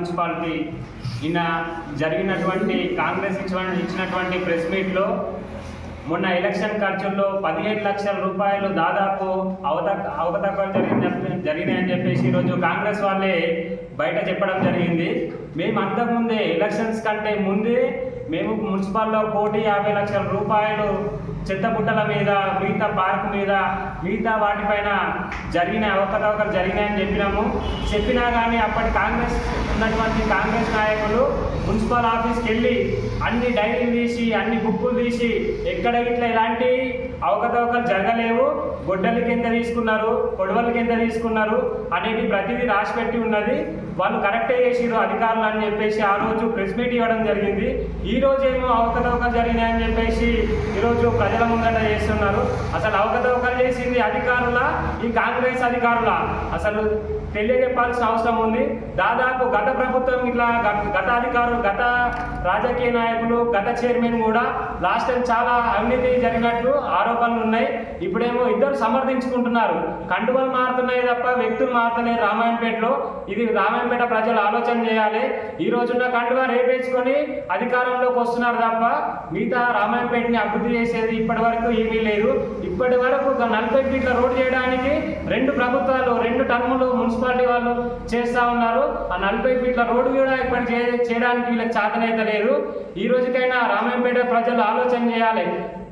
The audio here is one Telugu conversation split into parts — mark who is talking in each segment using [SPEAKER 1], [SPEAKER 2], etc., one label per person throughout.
[SPEAKER 1] మున్సిపాలిటీ నిన్న జరిగినటువంటి కాంగ్రెస్ ఇచ్చినటువంటి ప్రెస్ మీట్లో మొన్న ఎలక్షన్ ఖర్చుల్లో 17 లక్షల రూపాయలు దాదాపు అవకతవకలు జరిగినాయని చెప్పేసి ఈరోజు కాంగ్రెస్ వాళ్ళే బయట చెప్పడం జరిగింది. మేము అంతకుముందే ఎలక్షన్స్ కంటే ముందే మేము మున్సిపల్లో 1,50 లక్షల రూపాయలు చెత్తబుట్టల మీద, మిగతా పార్క్ మీద, మిగతా వాటిపైన జరిగిన అవకతవకలు జరిగినాయని చెప్పినా కానీ అప్పటి ఉన్నటువంటి కాంగ్రెస్ నాయకులు మున్సిపల్ ఆఫీస్కి వెళ్ళి అన్ని డైరీలు తీసి, అన్ని బుక్కులు తీసి ఎక్కడ ఇట్లా ఇలాంటి అవకతవకలు జరగలేవు, గొడ్డలకి ఎంత తీసుకున్నారు, కొడవలకి ఎంత తీసుకున్నారు అనేది ప్రతిదీ రాసి పెట్టి ఉన్నది, వాళ్ళు కరెక్టే చేసిరు అధికారులు అని చెప్పేసి ఆ రోజు ప్రెస్ మీట్ ఇవ్వడం జరిగింది. ఈ రోజేమో అవకతవకలు జరిగినాయని చెప్పేసి ఈరోజు ప్రజల ముందట చేస్తున్నారు. అసలు అవకతవకలు చేసింది అధికారుల, ఈ కాంగ్రెస్ అధికారుల అసలు తెలియజెప్పాల్సిన అవసరం ఉంది. దాదాపు గత ప్రభుత్వం ఇట్లా గత అధికారులు, గత రాజకీయ నాయకులు, గత చైర్మన్ కూడా లాస్ట్ టైం చాలా అవినీతి జరిగినట్టు ఆరోపణలు ఉన్నాయి. ఇప్పుడేమో ఇద్దరు సమర్థించుకుంటున్నారు. కండువలు మారుతున్నాయి తప్ప వ్యక్తులు మారుతున్నాయి రామాయణపేటలో. ఇది రామాయణపేట ప్రజలు ఆలోచన చేయాలి. ఈ రోజున్న కండువ రేపేసుకొని అధికారంలోకి వస్తున్నారు తప్ప మిగతా రామాయణపేటని అభివృద్ధి చేసేది ఇప్పటి వరకు ఏమీ లేదు. ఇప్పటి వరకు 40 ఫీట్ల రోడ్డు చేయడానికి 2 ప్రభుత్వాలు 2 టర్ములు మున్సిపాలిటీ వాళ్ళు చేస్తూ ఉన్నారు. ఆ 40 ఫీట్ల రోడ్డు కూడా ఇప్పటి చేయడానికి వీళ్ళకి చేతనైతే లేదు. ఈ రోజుకైనా రామాయణపేట ప్రజలు ఆలోచన చేయాలి.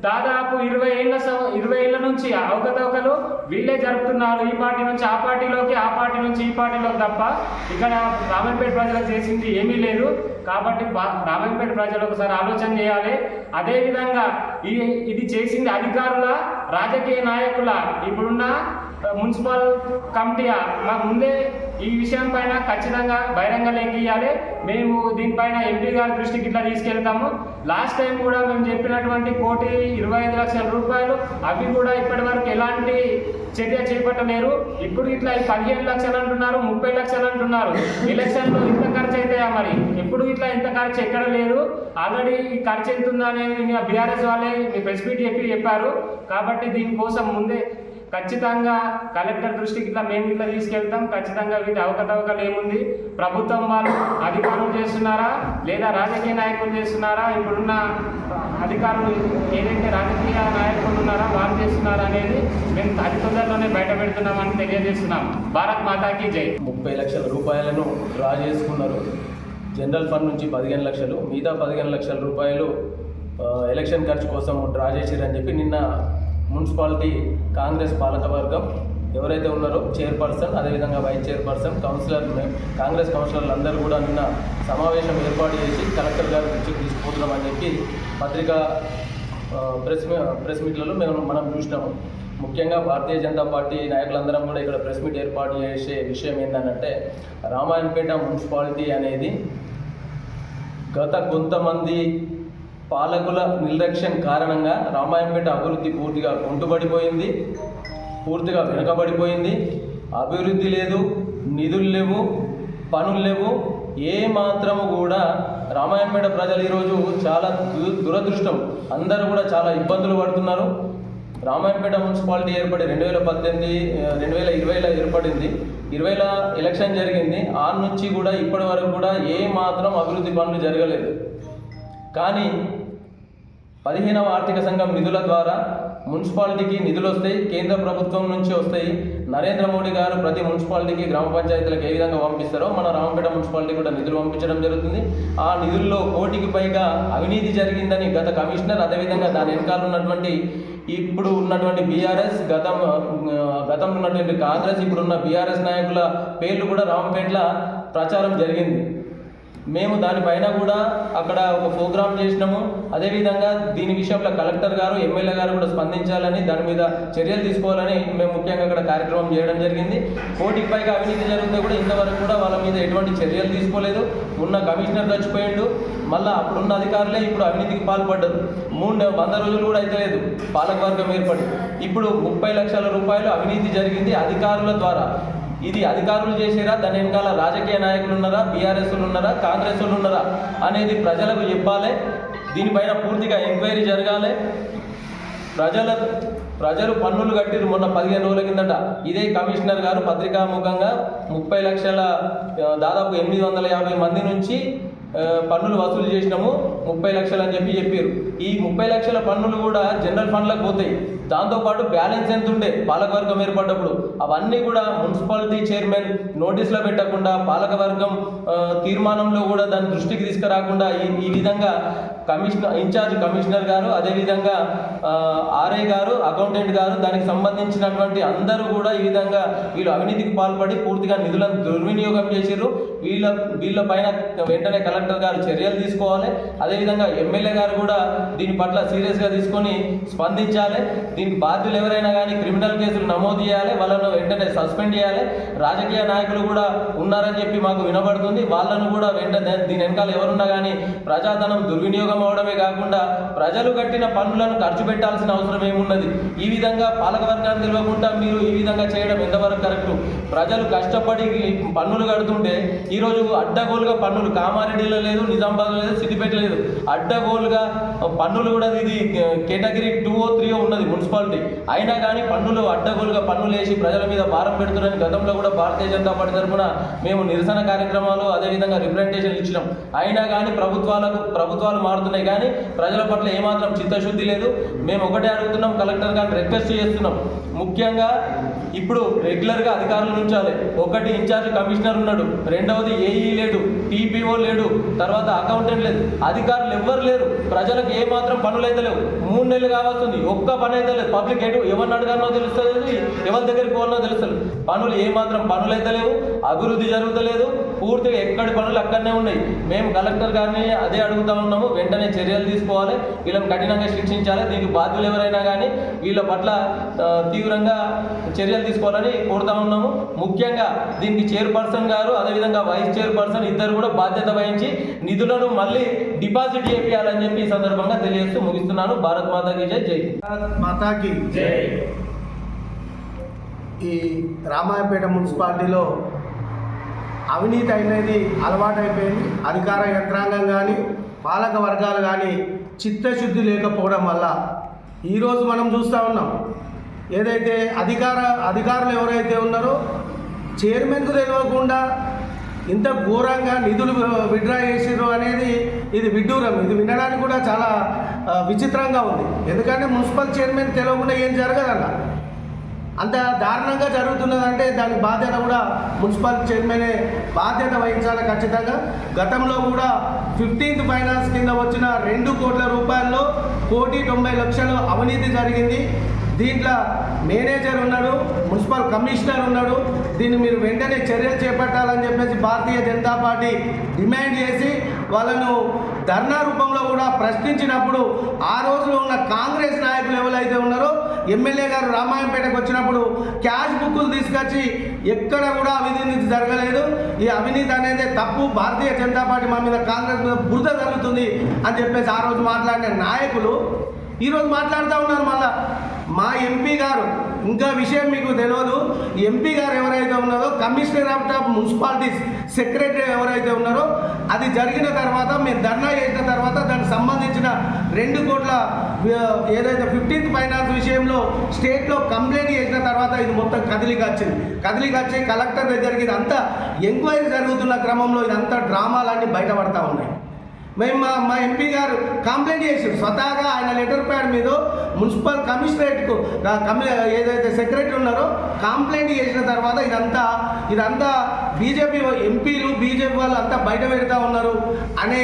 [SPEAKER 1] దాదాపు 20 ఏళ్ల నుంచి అవకతవకలు వీళ్ళే జరుపుతున్నారు. ఈ పార్టీ నుంచి ఆ పార్టీలోకి, ఆ పార్టీ నుంచి ఈ పార్టీలోకి తప్ప ఇక్కడ రామాయణపేట ప్రజలకు చేసింది ఏమీ లేదు. కాబట్టి రామాయణపేట ప్రజలు ఒకసారి ఆలోచన చేయాలి. అదేవిధంగా ఇది చేసింది అధికారుల, రాజకీయ నాయకుల, ఇప్పుడున్న మున్సిపల్ కమిటీ మాకు ముందే ఈ విషయం పైన ఖచ్చితంగా బహిరంగ లేఖియాలి. మేము దీనిపైన ఎంపీ గారి దృష్టికి ఇట్లా తీసుకెళ్తాము. లాస్ట్ టైం కూడా మేము చెప్పినటువంటి 1,25 లక్షల రూపాయలు అవి కూడా ఇప్పటి వరకు ఎలాంటి చర్య చేపట్టలేరు. ఇప్పుడు ఇట్లా 15 లక్షలు అంటున్నారు, 30 లక్షలు అంటున్నారు. ఎలక్షన్లో ఇంత ఖర్చు అవుతాయా? మరి ఎప్పుడు ఇట్లా ఇంత ఖర్చు ఎక్కడ లేదు. ఆల్రెడీ ఈ ఖర్చు ఎంత ఉందా అనేది బీఆర్ఎస్ వాళ్ళే ప్రెస్ మీట్ చెప్పారు. కాబట్టి దీనికోసం ముందే ఖచ్చితంగా కలెక్టర్ దృష్టికి ఇట్లా మేము ఇట్లా తీసుకెళ్తాం. ఖచ్చితంగా వీటి అవకతవకలు ఏముంది, ప్రభుత్వం వాళ్ళు అధికారులు చేస్తున్నారా లేదా రాజకీయ నాయకులు చేస్తున్నారా, ఇప్పుడున్న అధికారులు ఏదైతే రాజకీయ నాయకులు ఉన్నారా వాళ్ళు చేస్తున్నారా అనేది మేము అతి తొందరలోనే బయట పెడుతున్నామని తెలియజేస్తున్నాం. భారత్ మాతాకి జై.
[SPEAKER 2] 30 లక్షల రూపాయలను డ్రా చేసుకున్నారు. జనరల్ ఫండ్ నుంచి 15 లక్షలు, మిగతా 15 లక్షల రూపాయలు ఎలక్షన్ ఖర్చు కోసం డ్రా చేసిరని చెప్పి నిన్న మున్సిపాలిటీ కాంగ్రెస్ పాలకవర్గం ఎవరైతే ఉన్నారో చైర్పర్సన్, అదేవిధంగా వైస్ చైర్పర్సన్, కౌన్సిలర్, కాంగ్రెస్ కౌన్సిలర్లు అందరూ కూడా నిన్న సమావేశం ఏర్పాటు చేసి కలెక్టర్ గారి దృష్టికి తీసుకుపోతున్నామని చెప్పి పత్రికా ప్రెస్ మీట్లలో మనం చూసినాము. ముఖ్యంగా భారతీయ జనతా పార్టీ నాయకులందరం కూడా ఇక్కడ ప్రెస్ మీట్ ఏర్పాటు చేసే విషయం ఏంటంటే, రామాయణపేట మున్సిపాలిటీ అనేది గత కొంతమంది పాలకుల నిర్లక్ష్యం కారణంగా రామాయణపేట అభివృద్ధి పూర్తిగా కుంటుపడిపోయింది, పూర్తిగా వెనుకబడిపోయింది. అభివృద్ధి లేదు, నిధులు లేవు, పనులు లేవు. ఏ మాత్రము కూడా రామాయణపేట ప్రజలు ఈరోజు చాలా దురదృష్టం, అందరూ కూడా చాలా ఇబ్బందులు పడుతున్నారు. రామాయణపేట మున్సిపాలిటీ ఏర్పడి 2020లో ఏర్పడింది. 2020 ఎలక్షన్ జరిగింది. ఆ నుంచి కూడా ఇప్పటి వరకు కూడా ఏ మాత్రం అభివృద్ధి పనులు జరగలేదు. కానీ 15వ ఆర్థిక సంఘం నిధుల ద్వారా మున్సిపాలిటీకి నిధులు వస్తాయి, కేంద్ర ప్రభుత్వం నుంచి వస్తాయి. నరేంద్ర మోడీ గారు ప్రతి మున్సిపాలిటీకి, గ్రామ పంచాయతీలకు ఏ విధంగా పంపిస్తారో మన రామాయణపేట మున్సిపాలిటీ కూడా నిధులు పంపించడం జరుగుతుంది. ఆ నిధుల్లో 1 కోటికి పైగా అవినీతి జరిగిందని గత కమిషనర్, అదేవిధంగా దాని వెనకాల ఉన్నటువంటి ఇప్పుడు ఉన్నటువంటి బీఆర్ఎస్, గతంలో ఉన్నటువంటి కాంగ్రెస్, ఇప్పుడున్న బీఆర్ఎస్ నాయకుల పేర్లు కూడా రామాయణపేటలో ప్రచారం జరిగింది. మేము దానిపైన కూడా అక్కడ ఒక ప్రోగ్రామ్ చేసినాము. అదేవిధంగా దీని విషయంలో కలెక్టర్ గారు, ఎమ్మెల్యే గారు కూడా స్పందించాలని, దాని మీద చర్యలు తీసుకోవాలని మేము ముఖ్యంగా అక్కడ కార్యక్రమం చేయడం జరిగింది. 1 కోటికి పైగా అవినీతి జరిగితే కూడా ఇంతవరకు కూడా వాళ్ళ మీద ఎటువంటి చర్యలు తీసుకోలేదు. ఉన్న కమిషనర్ చచ్చిపోయిండు, మళ్ళీ అప్పుడున్న అధికారులే ఇప్పుడు అవినీతికి పాల్పడ్డారు. 100 రోజులు కూడా అయితే లేదు పాలకవర్గం ఏర్పడి. ఇప్పుడు 30 లక్షల రూపాయలు అవినీతి జరిగింది అధికారుల ద్వారా. ఇది అధికారులు చేసారా, దాని వెనకాల రాజకీయ నాయకులు ఉన్నారా, బీఆర్ఎస్లు ఉన్నారా, కాంగ్రెస్లు ఉన్నారా అనేది ప్రజలకు చెప్పాలి. దీనిపైన పూర్తిగా ఎంక్వైరీ జరగాలి. ప్రజలు పన్నులు కట్టిరు మొన్న 15 రోజుల కిందట. ఇదే కమిషనర్ గారు పత్రికాముఖంగా 30 లక్షల దాదాపు 850 మంది నుంచి పన్నులు వసూలు చేసినాము 30 లక్షలు అని చెప్పారు. ఈ 30 లక్షల పన్నులు కూడా జనరల్ ఫండ్లకు పోతాయి. దాంతోపాటు బ్యాలెన్స్ ఎంత ఉండే పాలకవర్గం ఏర్పడ్డప్పుడు అవన్నీ కూడా మున్సిపాలిటీ చైర్మన్ నోటీసులో పెట్టకుండా పాలకవర్గం తీర్మానంలో కూడా దాని దృష్టికి తీసుకురాకుండా ఈ విధంగా ఇన్ఛార్జ్ కమిషనర్ గారు, అదేవిధంగా ఆర్ఐ గారు, అకౌంటెంట్ గారు, దానికి సంబంధించినటువంటి అందరూ కూడా ఈ విధంగా వీళ్ళు అవినీతికి పాల్పడి పూర్తిగా నిధులను దుర్వినియోగం చేసిర్రు. వీళ్ళ పైన వెంటనే కలెక్టర్ గారు చర్యలు తీసుకోవాలి. అదేవిధంగా ఎమ్మెల్యే గారు కూడా దీని పట్ల సీరియస్గా తీసుకొని స్పందించాలి. దీనికి బాధ్యులు ఎవరైనా కానీ క్రిమినల్ కేసులు నమోదు చేయాలి, వాళ్ళను వెంటనే సస్పెండ్ చేయాలి. రాజకీయ నాయకులు కూడా ఉన్నారని చెప్పి మాకు వినబడుతుంది. వాళ్ళను కూడా వెంటనే దీని వెనకాల ఎవరున్నా కానీ ప్రజాధనం దుర్వినియోగం అవడమే కాకుండా ప్రజలు కట్టిన పన్నులను ఖర్చు పెట్టాల్సిన అవసరం ఏమున్నది? ఈ విధంగా పాలకవర్గాన్ని తెలియకుండా మీరు ఈ విధంగా చేయడం ఎంతవరకు కరెక్టు? ప్రజలు కష్టపడి పన్నులు కడుతుంటే ఈరోజు అడ్డగోలుగా పన్నులు కామారెడ్డిలో లేదు, నిజామాబాద్లో లేదు, సిద్దిపేట లేదు, అడ్డగోలుగా పన్నులు కూడా ఇది కేటగిరీ 2 or 3 ఉన్నది మున్సిపాలిటీ. అయినా కానీ పన్నులు అడ్డగోలుగా పన్నులు వేసి ప్రజల మీద భారం పెడుతున్నారని గతంలో కూడా భారతీయ జనతా పార్టీ తరఫున మేము నిరసన కార్యక్రమాలు అదేవిధంగా రిప్రజెంటేషన్ ఇచ్చినాం. అయినా కానీ ప్రభుత్వాలు మారుతున్నాయి కానీ ప్రజల పట్ల ఏమాత్రం చిత్తశుద్ధి లేదు. మేము ఒకటే అడుగుతున్నాం, కలెక్టర్ గారిని రిక్వెస్ట్ చేస్తున్నాం. ముఖ్యంగా ఇప్పుడు రెగ్యులర్గా అధికారులు ఉంచాలి. ఒకటి ఇన్ఛార్జ్ కమిషనర్ ఉన్నాడు, రెండవది ఏఈ లేడు, టీపీఓ లేడు, తర్వాత అకౌంటెంట్ లేదు, అధికారులు ఎవ్వరు లేరు. ప్రజలకు ఏమాత్రం పనులు అయితే లేవు. 3 నెలలు కావస్తుంది, ఒక్క పని అయితే లేదు. పబ్లిక్ ఎవరిని అడగానో తెలుస్తలేదు, ఎవరి దగ్గరికి పోవాలనో తెలుస్తలేదు. పనులు ఏమాత్రం పనులు అయితే లేవు, అభివృద్ధి జరుగుతలేదు. పూర్తిగా ఎక్కడి పనులు అక్కడనే ఉన్నాయి. మేము కలెక్టర్ గారిని అదే అడుగుతా ఉన్నాము, వెంటనే చర్యలు తీసుకోవాలి, వీళ్ళని కఠినంగా శిక్షించాలి. దీనికి బాధ్యులు ఎవరైనా కానీ వీళ్ళ పట్ల తీవ్రంగా చర్యలు తీసుకోవాలని కోరుతా ఉన్నాము. ముఖ్యంగా దీనికి చైర్పర్సన్ గారు అదేవిధంగా వైస్ చైర్పర్సన్ ఇద్దరు కూడా బాధ్యత వహించి నిధులను మళ్ళీ డిపాజిట్ చేయాలని చెప్పి ఈ సందర్భంగా తెలియజేస్తూ ముగిస్తున్నాను. భారత్ మాతాకి జై. జై
[SPEAKER 3] మాతాకి జై. ఈ రామాయపేట మున్సిపాలిటీలో అవినీతి అనేది అలవాటైపోయింది. అధికార యంత్రాంగం కానీ పాలక వర్గాలు కానీ చిత్తశుద్ధి లేకపోవడం వల్ల ఈరోజు మనం చూస్తూ ఉన్నాం. ఏదైతే అధికారులు ఎవరైతే ఉన్నారో చైర్మన్కు తెలియకుండా ఇంత ఘోరంగా నిధులు విత్డ్రా చేసిర్రు అనేది ఇది విడ్డూరం. ఇది వినడానికి కూడా చాలా విచిత్రంగా ఉంది. ఎందుకంటే మున్సిపల్ చైర్మన్ తెలియకుండా ఏం జరగదన్న, అంత దారుణంగా జరుగుతున్నదంటే దానికి బాధ్యత కూడా మున్సిపల్ చైర్మనే బాధ్యత వహించాలి ఖచ్చితంగా. గతంలో కూడా 15th ఫైనాన్స్ కింద వచ్చిన 2 కోట్ల రూపాయల్లో 1,90,00,000 అవినీతి జరిగింది. దీంట్లో మేనేజర్ ఉన్నాడు, మున్సిపల్ కమిషనర్ ఉన్నాడు. దీన్ని మీరు వెంటనే చర్యలు చేపట్టాలని చెప్పేసి భారతీయ జనతా పార్టీ డిమాండ్ చేసి వాళ్ళను ధర్నా రూపంలో కూడా ప్రశ్నించినప్పుడు ఆ రోజులో ఉన్న కాంగ్రెస్ నాయకులు ఎవరైతే ఉన్నారో ఎమ్మెల్యే గారు రామాయంపేటకు వచ్చినప్పుడు క్యాష్ బుక్కులు తీసుకొచ్చి ఎక్కడ కూడా అవినీతి జరగలేదు, ఈ అవినీతి అనేది తప్పు, భారతీయ జనతా పార్టీ మా మీద కాంగ్రెస్ మీద బురద జరుగుతుంది అని చెప్పేసి ఆ రోజు మాట్లాడిన నాయకులు ఈరోజు మాట్లాడుతూ ఉన్నారు. మళ్ళా మా ఎంపీ గారు, ఇంకా విషయం మీకు తెలియదు, ఎంపీ గారు ఎవరైతే ఉన్నారో కమిషనర్ ఆఫ్ మున్సిపాలిటీస్ సెక్రటరీ ఎవరైతే ఉన్నారో అది జరిగిన తర్వాత మేము ధర్నా చేసిన తర్వాత దానికి సంబంధించిన 2 కోట్ల ఏదైతే 15th ఫైనాన్స్ విషయంలో స్టేట్లో కంప్లైంట్ చేసిన తర్వాత ఇది మొత్తం కదిలికి వచ్చి కలెక్టర్ దగ్గరికి ఇదంతా ఎంక్వైరీ జరుగుతున్న క్రమంలో ఇదంతా డ్రామాలన్నీ బయటపడతా ఉన్నాయి. మేము మా ఎంపీ గారు కంప్లైంట్ చేసారు స్వతహాగా, ఆయన లెటర్ ప్యాడ్ మీద మున్సిపల్ కమిషనరేట్కు ఏదైతే సెక్రటరీ ఉన్నారో కంప్లైంట్ చేసిన తర్వాత ఇదంతా బీజేపీ ఎంపీలు బీజేపీ వాళ్ళు అంతా బయట పెడతా ఉన్నారు అనే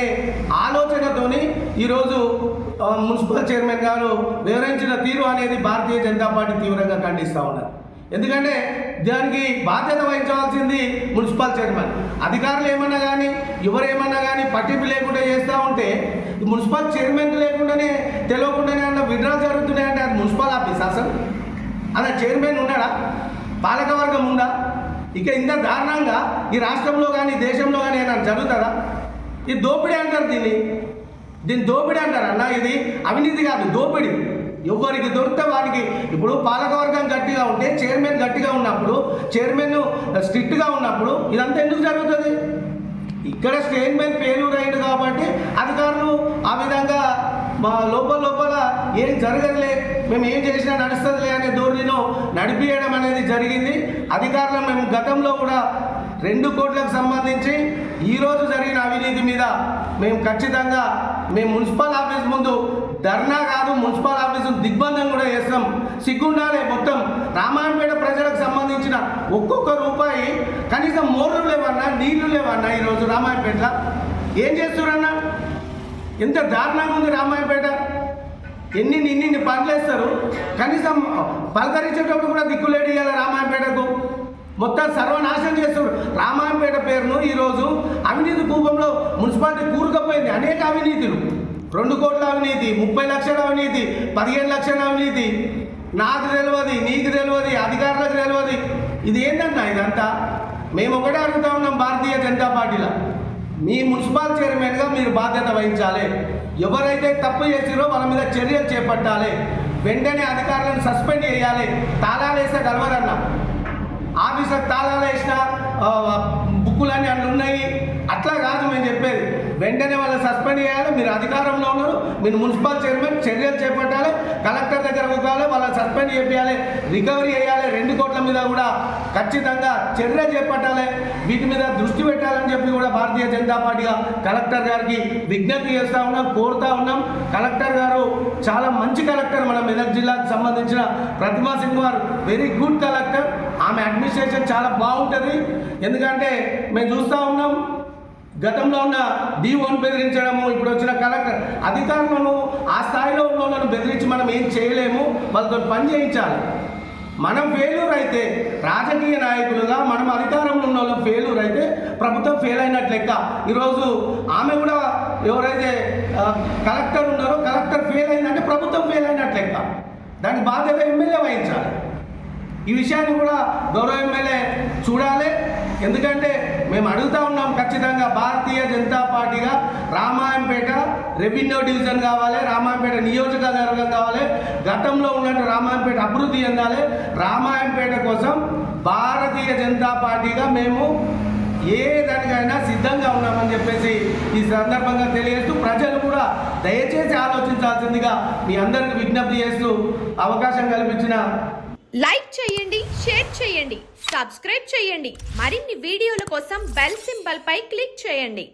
[SPEAKER 3] ఆలోచనతోని ఈరోజు మున్సిపల్ చైర్మన్ గారు వివరించిన తీరు అనేది భారతీయ జనతా పార్టీ తీవ్రంగా ఖండిస్తూ ఉన్నారు. ఎందుకంటే దానికి బాధ్యత వహించవలసింది మున్సిపల్ చైర్మన్. అధికారులు ఏమన్నా కానీ ఎవరేమన్నా కానీ పట్టింపు లేకుండా చేస్తూ ఉంటే మున్సిపల్ చైర్మన్ లేకుండానే తెలియకుండానే అన్న విడ్రాల్ జరుగుతున్నాయంటే అది మున్సిపల్ ఆఫీస్ అసలు అలా చైర్మన్ ఉన్నాడా, పాలకవర్గం ఉందా? ఇక ఇంత దారుణంగా ఈ రాష్ట్రంలో కానీ దేశంలో కానీ ఏమైనా జరుగుతుందా? ఇది దోపిడీ అంటారు, దీన్ని దోపిడీ అంటారు అన్న. ఇది అవినీతి కాదు, దోపిడీ. ఎవరికి దొరికితే వారికి. ఇప్పుడు పాలకవర్గం గట్టిగా ఉంటే చైర్మన్ గట్టిగా ఉన్నప్పుడు, చైర్మన్ స్ట్రిక్ట్గా ఉన్నప్పుడు ఇదంతా ఎందుకు జరుగుతుంది? ఇక్కడ చైర్మన్ ఫెయిల్యూర్ అయింది కాబట్టి అధికారులు ఆ విధంగా మా లోపల ఏం జరగదులే, మేము ఏం చేసినా నడుస్తుందిలే అనే ధోరణిలో నడిపియడం అనేది జరిగింది. అధికారులు మేము గతంలో కూడా 2 కోట్లకు సంబంధించి ఈరోజు జరిగిన అవినీతి మీద మేము ఖచ్చితంగా మున్సిపల్ ఆఫీస్ ముందు ధర్నా కాదు, మున్సిపల్ ఆఫీసు దిగ్బంధం కూడా చేస్తాం. సిగ్గుండాలే. మొత్తం రామాయణపేట ప్రజలకు సంబంధించిన ఒక్కొక్క రూపాయి, కనీసం మోర్లు లేవన్నా, నీళ్లు లేవన్నా ఈరోజు రామాయణపేటలో ఏం చేస్తున్నారన్నా? ఎంత దారుణంగా ఉంది రామాయణపేట. ఇన్ని పనులు వేస్తారు, కనీసం పలకరించేటప్పుడు కూడా దిక్కులేడు ఇవ్వాలి రామాయణపేటకు. మొత్తం సర్వనాశనం చేస్తారు రామాయణపేట పేరును. ఈరోజు అవినీతి కూపంలో మున్సిపాలిటీ కూరుకుపోయింది. అనేక అవినీతులు, 2 కోట్ల అవినీతి, 30 లక్షల అవినీతి, 15 లక్షల అవినీతి. నాకు తెలియదు, నీకు తెలియదు, అధికారులకు తెలియదు. ఇది ఏంటన్నా ఇదంతా? మేము ఒకటే అడుగుతా ఉన్నాం భారతీయ జనతా పార్టీలో, మీ మున్సిపల్ చైర్మన్గా మీరు బాధ్యత వహించాలి. ఎవరైతే తప్పు చేసిరో వాళ్ళ మీద చర్యలు చేపట్టాలి. వెంటనే అధికారులను సస్పెండ్ చేయాలి. తాళాలు వేస్తే గడవదన్నా. ఆఫీసర్ తాళాలు వేసిన బుక్కులన్నీ అన్నీ ఉన్నాయి. అట్లా కాదు మేము చెప్పేది. వెంటనే వాళ్ళని సస్పెండ్ చేయాలి. మీరు అధికారంలో ఉన్నారు, మీరు మున్సిపల్ చైర్మన్, చర్యలు చేపట్టాలి. కలెక్టర్ దగ్గర పోవాలి, వాళ్ళని సస్పెండ్ చేయాలి, రికవరీ చేయాలి. 2 కోట్ల మీద కూడా ఖచ్చితంగా చర్య చేపట్టాలి. వీటి మీద దృష్టి పెట్టాలని చెప్పి కూడా భారతీయ జనతా పార్టీగా కలెక్టర్ గారికి విజ్ఞప్తి చేస్తూ ఉన్నాం, కోరుతూ ఉన్నాం. కలెక్టర్ గారు చాలా మంచి కలెక్టర్. మన మెదక్ జిల్లాకు సంబంధించిన ప్రతిమా సింగ్ గారు వెరీ గుడ్ కలెక్టర్. ఆమె అడ్మినిస్ట్రేషన్ చాలా బాగుంటుంది. ఎందుకంటే మేము చూస్తూ ఉన్నాం, గతంలో ఉన్న D1 బెదిరించడము, ఇప్పుడు వచ్చిన కలెక్టర్ అధికారులను ఆ స్థాయిలో ఉన్న వాళ్ళను బెదిరించి మనం ఏం చేయలేము. వాళ్ళతో పని చేయించాలి. మనం ఫెయిల్యూర్ అయితే, రాజకీయ నాయకులుగా మనం అధికారంలో ఉన్న వాళ్ళు ఫెయిల్యూర్ అయితే ప్రభుత్వం ఫెయిల్ అయినట్లు లెక్క. ఈరోజు ఆమె కూడా ఎవరైతే కలెక్టర్ ఉన్నారో, కలెక్టర్ ఫెయిల్ అయిందంటే ప్రభుత్వం ఫెయిల్ అయినట్లు లెక్క. దానికి బాధ్యత ఎమ్మెల్యే వహించాలి. ఈ విషయాన్ని కూడా గౌరవ ఎమ్మెల్యే చూడాలి. ఎందుకంటే మేము అడుగుతూ ఉన్నాం, ఖచ్చితంగా భారతీయ జనతా పార్టీగా రామాయంపేట రెవెన్యూ డివిజన్ కావాలి, రామాయంపేట నియోజకవర్గం కావాలి. గతంలో ఉన్నట్టు రామాయంపేట అభివృద్ధి చెందాలి. రామాయంపేట కోసం భారతీయ జనతా పార్టీగా మేము ఏ దానికైనా సిద్ధంగా ఉన్నామని చెప్పేసి ఈ సందర్భంగా తెలియజేస్తూ, ప్రజలు కూడా దయచేసి ఆలోచించాల్సిందిగా మీ అందరికీ విజ్ఞప్తి చేస్తూ అవకాశం కల్పించిన
[SPEAKER 4] లైక్ చేయండి, షేర్ చేయండి, సబ్స్క్రైబ్ చేయండి. మరిన్ని వీడియోల కోసం బెల్ సింబల్ పై క్లిక్ చేయండి.